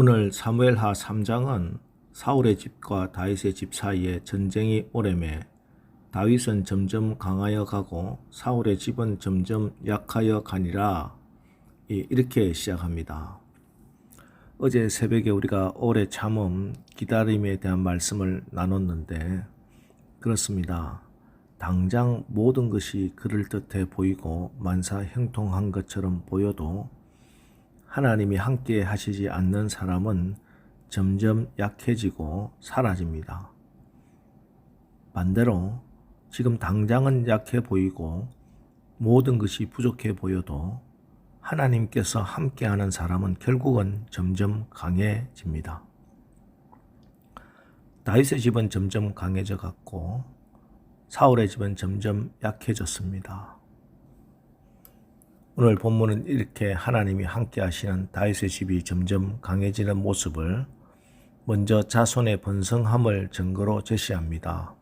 오늘 사무엘하 3장은 사울의 집과 다윗의 집 사이에 전쟁이 오래매 다윗은 점점 강하여 가고 사울의 집은 점점 약하여 가니라. 이렇게 시작합니다. 어제 새벽에 우리가 오래 참음 기다림에 대한 말씀을 나눴는데 그렇습니다. 당장 모든 것이 그럴듯해 보이고 만사 형통한 것처럼 보여도 하나님이 함께 하시지 않는 사람은 점점 약해지고 사라집니다. 반대로 지금 당장은 약해 보이고 모든 것이 부족해 보여도 하나님께서 함께하는 사람은 결국은 점점 강해집니다. 다윗의 집은 점점 강해져 갔고 사울의 집은 점점 약해졌습니다. 오늘 본문은 이렇게 하나님이 함께 하시는 다윗의 집이 점점 강해지는 모습을 먼저 자손의 번성함을 증거로 제시합니다.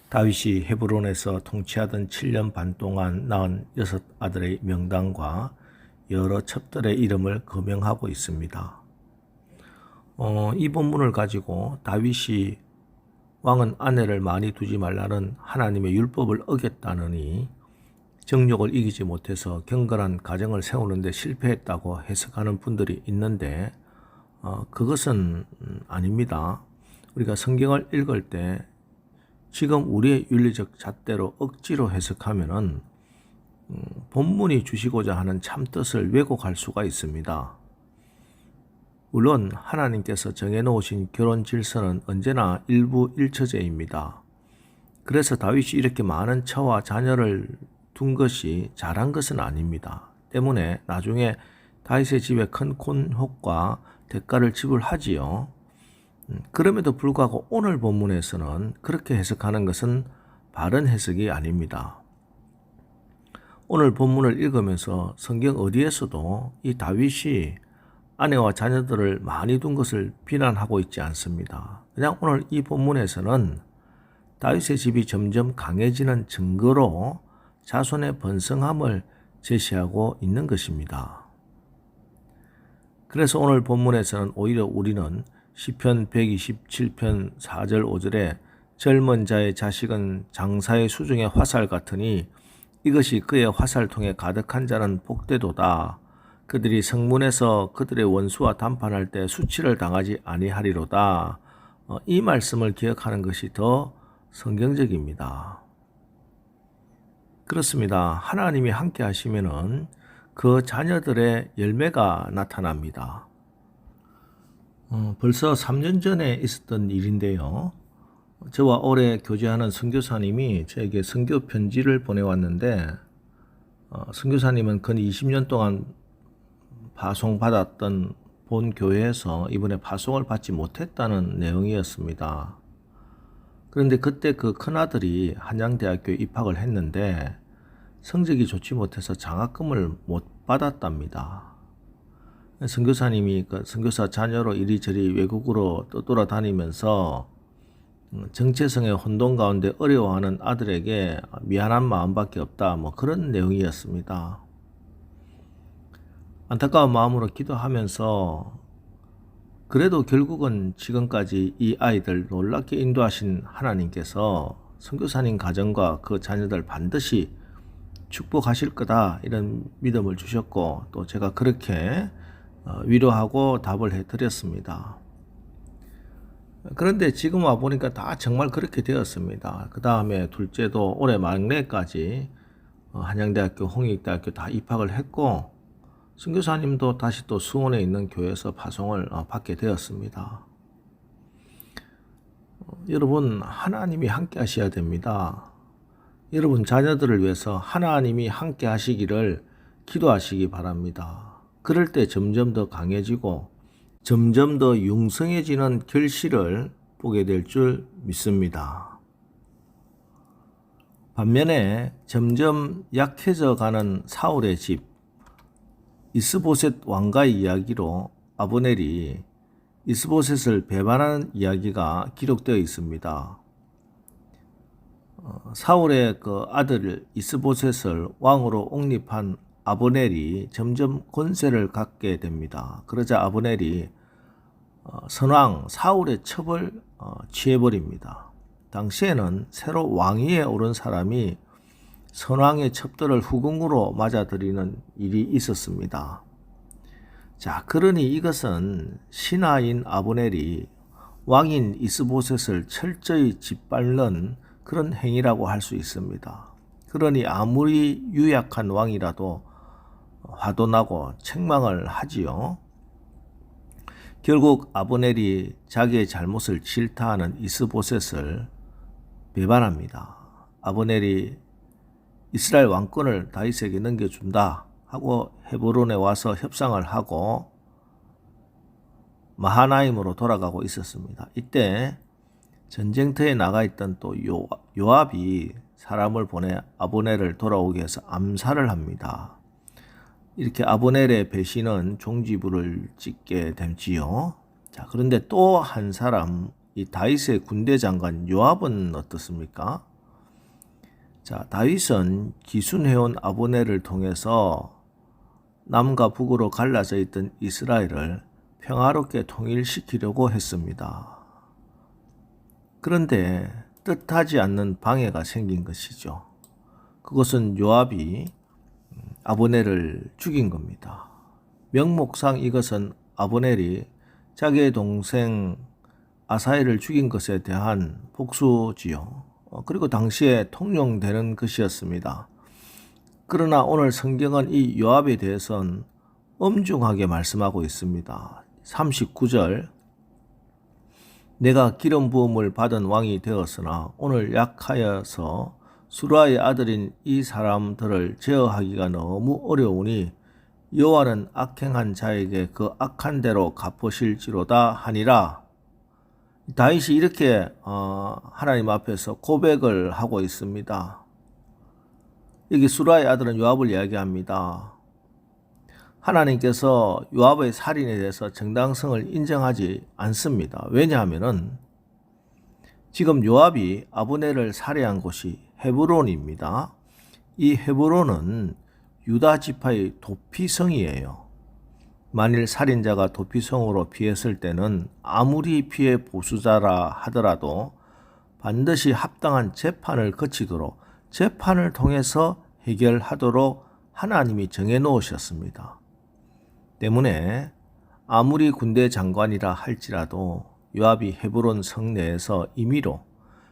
다윗이 헤브론에서 통치하던 7년 반 동안 낳은 6 아들의 명단과 여러 첩들의 이름을 거명하고 있습니다. 이 본문을 가지고 다윗이 왕은 아내를 많이 두지 말라는 하나님의 율법을 어겼다느니 정욕을 이기지 못해서 경건한 가정을 세우는 데 실패했다고 해석하는 분들이 있는데 그것은 아닙니다. 우리가 성경을 읽을 때 지금 우리의 윤리적 잣대로 억지로 해석하면은 본문이 주시고자 하는 참뜻을 왜곡할 수가 있습니다. 물론 하나님께서 정해놓으신 결혼 질서는 언제나 일부일처제입니다. 그래서 다윗이 이렇게 많은 처와 자녀를 둔 것이 잘한 것은 아닙니다. 때문에 나중에 다윗의 집에 큰 곤혹과 대가를 지불하지요. 그럼에도 불구하고 오늘 본문에서는 그렇게 해석하는 것은 바른 해석이 아닙니다. 오늘 본문을 읽으면서 성경 어디에서도 이 다윗이 아내와 자녀들을 많이 둔 것을 비난하고 있지 않습니다. 그냥 오늘 이 본문에서는 다윗의 집이 점점 강해지는 증거로 자손의 번성함을 제시하고 있는 것입니다. 그래서 오늘 본문에서는 오히려 우리는 시편 127편 4절 5절에 젊은 자의 자식은 장사의 수중의 화살 같으니 이것이 그의 화살통에 가득한 자는 복되도다. 그들이 성문에서 그들의 원수와 담판할 때 수치를 당하지 아니하리로다. 이 말씀을 기억하는 것이 더 성경적입니다. 그렇습니다. 하나님이 함께 하시면은 그 자녀들의 열매가 나타납니다. 벌써 3년 전에 있었던 일인데요. 저와 오래 교제하는 선교사님이 저에게 선교 편지를 보내왔는데 선교사님은 근 20년 동안 파송받았던 본 교회에서 이번에 파송을 받지 못했다는 내용이었습니다. 그런데 그때 그 큰아들이 한양대학교에 입학을 했는데 성적이 좋지 못해서 장학금을 못 받았답니다. 선교사님이 그 선교사 자녀로 이리저리 외국으로 떠돌아다니면서 정체성의 혼돈 가운데 어려워하는 아들에게 미안한 마음밖에 없다, 그런 내용이었습니다. 안타까운 마음으로 기도하면서 그래도 결국은 지금까지 이 아이들 놀랍게 인도하신 하나님께서 선교사님 가정과 그 자녀들 반드시 축복하실 거다, 이런 믿음을 주셨고 또 제가 그렇게 위로하고 답을 해드렸습니다. 그런데 지금 와보니까 다 정말 그렇게 되었습니다. 그 다음에 둘째도 올해 막내까지 한양대학교, 홍익대학교 다 입학을 했고 선교사님도 다시 또 수원에 있는 교회에서 파송을 받게 되었습니다. 여러분, 하나님이 함께 하셔야 됩니다. 여러분 자녀들을 위해서 하나님이 함께 하시기를 기도하시기 바랍니다. 그럴 때 점점 더 강해지고 점점 더 융성해지는 결실을 보게 될 줄 믿습니다. 반면에 점점 약해져 가는 사울의 집, 이스보셋 왕가의 이야기로 아브넬이 이스보셋을 배반하는 이야기가 기록되어 있습니다. 사울의 그 아들 이스보셋을 왕으로 옹립한 아브넬이 점점 권세를 갖게 됩니다. 그러자 아브넬이 선왕 사울의 첩을 취해버립니다. 당시에는 새로 왕위에 오른 사람이 선왕의 첩들을 후궁으로 맞아들이는 일이 있었습니다. 자, 그러니 이것은 신하인 아브넬이 왕인 이스보셋을 철저히 짓밟는 그런 행위라고 할 수 있습니다. 그러니 아무리 유약한 왕이라도 화도 나고 책망을 하지요. 결국 아브넬이 자기의 잘못을 질타하는 이스보셋을 배반합니다. 아브넬이 이스라엘 왕권을 다윗에게 넘겨준다 하고 헤브론에 와서 협상을 하고 마하나임으로 돌아가고 있었습니다. 이때 전쟁터에 나가 있던 또 요압이 사람을 보내 아브넬을 돌아오게 해서 암살을 합니다. 이렇게 아브넬의 배신은 종지부를 찍게 되지요. 자, 그런데 또 한 사람, 이 다윗의 군대 장관 요압은 어떻습니까? 자, 다윗은 기순해온 아브넬을 통해서 남과 북으로 갈라져 있던 이스라엘을 평화롭게 통일시키려고 했습니다. 그런데 뜻하지 않는 방해가 생긴 것이죠. 그것은 요압이 아브넬을 죽인 겁니다. 명목상 이것은 아브넬이 자기의 동생 아사엘을 죽인 것에 대한 복수지요. 그리고 당시에 통용되는 것이었습니다. 그러나 오늘 성경은 이 요압에 대해서는 엄중하게 말씀하고 있습니다. 39절 내가 기름 부음을 받은 왕이 되었으나 오늘 약하여서 수라의 아들인 이 사람들을 제어하기가 너무 어려우니 여호와는 악행한 자에게 그 악한 대로 갚으실지로다 하니라. 다윗이 이렇게 하나님 앞에서 고백을 하고 있습니다. 여기 수라의 아들은 요압을 이야기합니다. 하나님께서 요압의 살인에 대해서 정당성을 인정하지 않습니다. 왜냐하면 지금 요압이 아브넬을 살해한 곳이 헤브론입니다. 이 헤브론은 유다 지파의 도피성이에요. 만일 살인자가 도피성으로 피했을 때는 아무리 피해 보수자라 하더라도 반드시 합당한 재판을 거치도록 재판을 통해서 해결하도록 하나님이 정해 놓으셨습니다. 때문에 아무리 군대 장관이라 할지라도 요압이 헤브론 성 내에서 임의로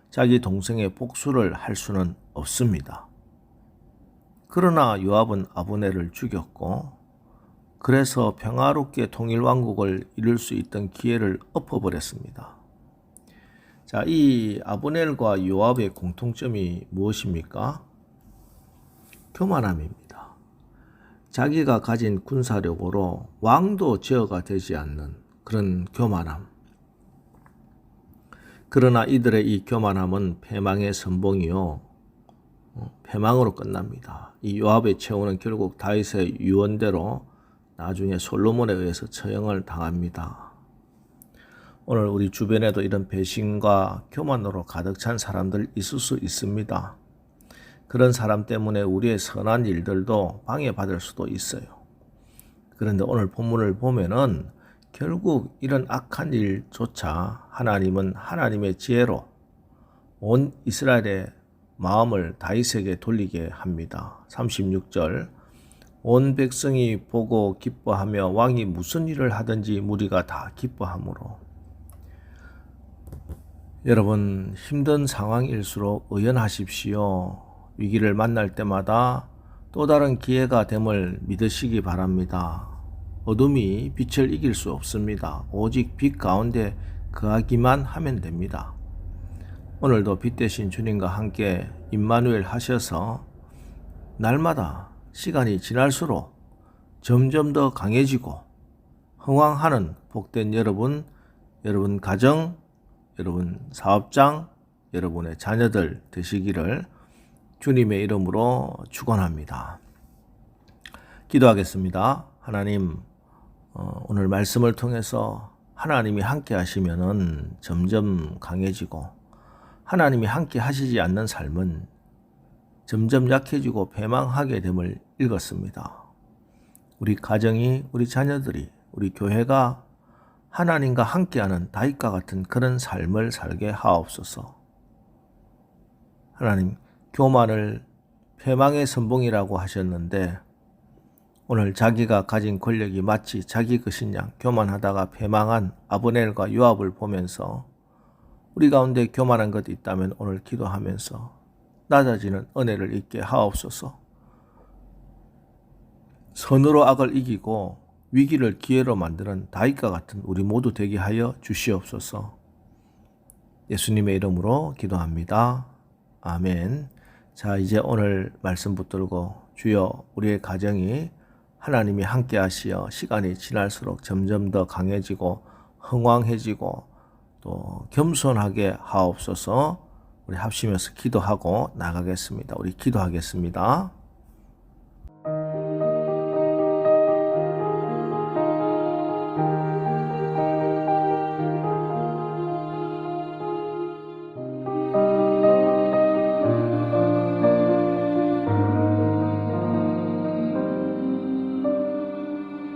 자기 동생의 복수를 할 수는 없습니다. 그러나 요압은 아브넬을 죽였고 그래서 평화롭게 통일왕국을 이룰 수 있던 기회를 엎어버렸습니다. 자, 이 아브넬과 요압의 공통점이 무엇입니까? 교만함입니다. 자기가 가진 군사력으로 왕도 제어가 되지 않는 그런 교만함. 그러나 이들의 이 교만함은 패망의 선봉이요. 패망으로 끝납니다. 이 요압의 최후는 결국 다윗의 유언대로 나중에 솔로몬에 의해서 처형을 당합니다. 오늘 우리 주변에도 이런 배신과 교만으로 가득 찬 사람들 있을 수 있습니다. 그런 사람 때문에 우리의 선한 일들도 방해받을 수도 있어요. 그런데 오늘 본문을 보면은 결국 이런 악한 일조차 하나님은 하나님의 지혜로 온 이스라엘의 마음을 다윗에게 돌리게 합니다. 36절 온 백성이 보고 기뻐하며 왕이 무슨 일을 하든지 무리가 다 기뻐하므로. 여러분, 힘든 상황일수록 의연하십시오. 위기를 만날 때마다 또 다른 기회가 됨을 믿으시기 바랍니다. 어둠이 빛을 이길 수 없습니다. 오직 빛 가운데 거하기만 하면 됩니다. 오늘도 빛 대신 주님과 함께 임마누엘 하셔서 날마다 시간이 지날수록 점점 더 강해지고 흥왕하는 복된 여러분 가정, 여러분 사업장, 여러분의 자녀들 되시기를 주님의 이름으로 축원합니다. 기도하겠습니다. 하나님, 오늘 말씀을 통해서 하나님이 함께 하시면은 점점 강해지고 하나님이 함께 하시지 않는 삶은 점점 약해지고 패망하게 됨을 읽었습니다. 우리 가정이, 우리 자녀들이, 우리 교회가 하나님과 함께하는 다윗과 같은 그런 삶을 살게 하옵소서. 하나님, 교만을 패망의 선봉이라고 하셨는데 오늘 자기가 가진 권력이 마치 자기 것인 양 교만하다가 패망한 아브넬과 요압을 보면서 우리 가운데 교만한 것이 있다면 오늘 기도하면서 낮아지는 은혜를 잊게 하옵소서. 선으로 악을 이기고 위기를 기회로 만드는 다윗과 같은 우리 모두 되게 하여 주시옵소서. 예수님의 이름으로 기도합니다. 아멘. 자, 이제 오늘 말씀 붙들고 주여 우리의 가정이 하나님이 함께 하시어 시간이 지날수록 점점 더 강해지고 흥왕해지고 또 겸손하게 하옵소서. 우리 합심해서 기도하고 나가겠습니다. 우리 기도하겠습니다.